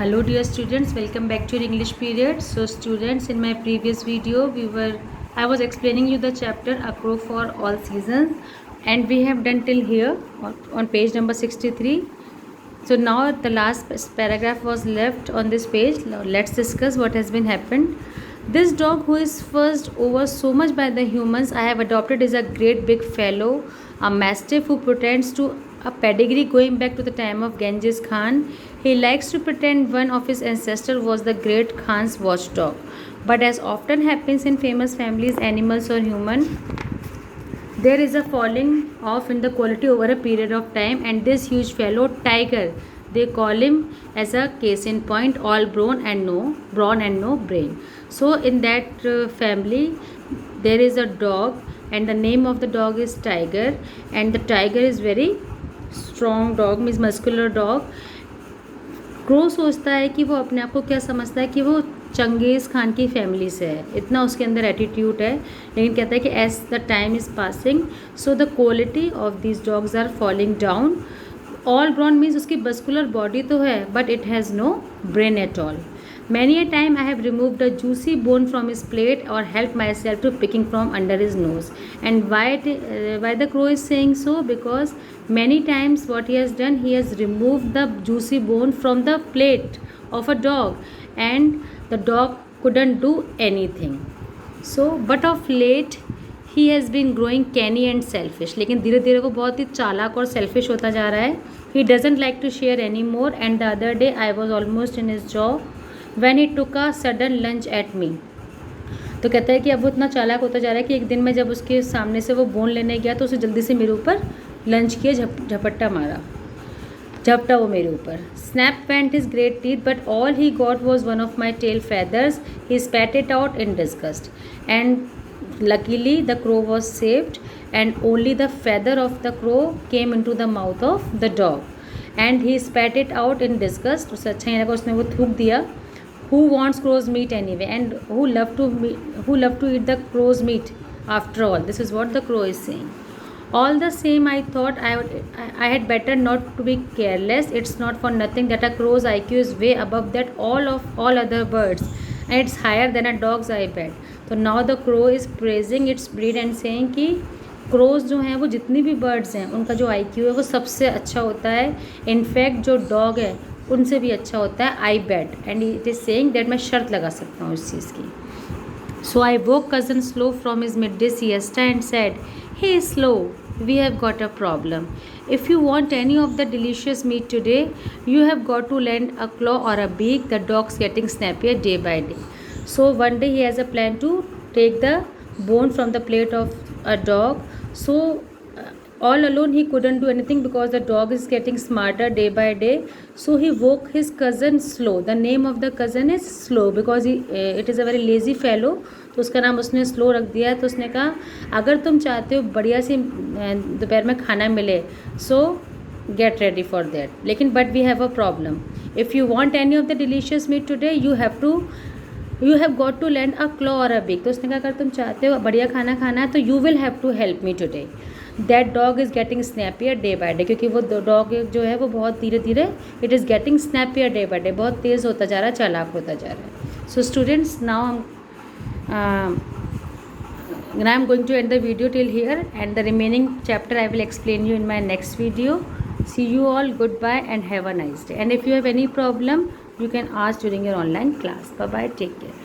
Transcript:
Hello dear students, welcome back to your English period. So students, in my previous video I was explaining you the chapter A Crow for All Seasons, and we have done till here on page number 63. So now the last paragraph was left on this page. Now let's discuss what has been happened. This dog, who is fussed over so much by the humans I have adopted, is a great big fellow, a mastiff who pretends to a pedigree going back to the time of Genghis Khan. He likes to pretend one of his ancestors was the great Khan's watchdog. But as often happens in famous families, animals or human, there is a falling off in the quality over a period of time, and this huge fellow, Tiger, they call him as a case in point, all brawn and no brain. So in that family, there is a dog, and the name of the dog is Tiger, and the tiger is very strong dog, means muscular dog. Crow सोचता है कि वो अपने आप को क्या समझता है कि वो चंगेज़ खान की फैमिली से है, इतना उसके अंदर एटीट्यूड है. लेकिन कहता है कि as the time is passing so the quality of this dogs are falling down. All brawn means उसकी मस्कुलर बॉडी तो है but it has no brain at all. Many a time I have removed a juicy bone from his plate or helped myself to picking from under his nose. And why the crow is saying so? Because many times what he has done, he has removed the juicy bone from the plate of a dog, and the dog couldn't do anything. So, but of late he has been growing canny and selfish. लेकिन धीरे धीरे वो बहुत ही चालाक और selfish होता जा रहा है. He doesn't like to share anymore. And the other day I was almost in his jaw when he took a sudden lunge at me. तो कहता है कि अब वो इतना चालाक होता जा रहा है कि एक दिन मैं जब उसके सामने से वो बोन लेने गया तो उसे जल्दी से मेरे ऊपर लंच किया, झपट्टा मारा, झपटा वो मेरे ऊपर. Snap went his great teeth, but all he got was one of my tail feathers. He spat it out in disgust, and luckily the crow was saved, and only the feather of the crow came into the mouth of the dog, and he spat it out in disgust. उसे अच्छा नहीं लगा, उसने वो थूक दिया. Who wants crow's meat anyway, and who love to eat the crow's meat after all? This is what the crow is saying. All the same, I thought I had better not to be careless. It's not for nothing that a crow's IQ is way above that all other birds, and it's higher than a dog's, I bet. So now the crow is praising its breed and saying कि crows जो हैं वो जितनी भी birds हैं उनका जो IQ है वो सबसे अच्छा होता है. इनफैक्ट जो डॉग है उनसे भी अच्छा होता है, I bet. And it is saying that मैं शर्त लगा सकता हूँ इस चीज़ की. So I woke cousin Slow from his midday siesta and said, hey Slow, we have got a problem. If you want any of the delicious meat today, you have got to lend a claw or a beak. The dog's getting snappier day by day. So one day he has a plan to take the bone from the plate of a dog. So all alone he couldn't do anything because the dog is getting smarter day by day. So he woke his cousin Slow. The name of the cousin is Slow because it is a very lazy fellow. तो उसका नाम उसने slow रख दिया है. तो उसने कहा अगर तुम चाहते हो बढ़िया से दोपहर में खाना मिले, so get ready for that. लेकिन but we have a problem. If you want any of the delicious meat today, you have got to land a claw और अ बिग. तो उसने कहा अगर तुम चाहते हो बढ़िया खाना खाना है तो you will have to help me today. That dog is getting snappier day by day, क्योंकि वो डॉग जो है वो बहुत धीरे धीरे it is getting snappier day by day, बहुत तेज़ होता जा रहा है, चालाक होता जा रहा है. So students, now I'm going to end the video till here, and the remaining chapter I will explain you in my next video. See you all, goodbye and have a nice day. And if you have any problem, you can ask during your online class. Bye bye, take care.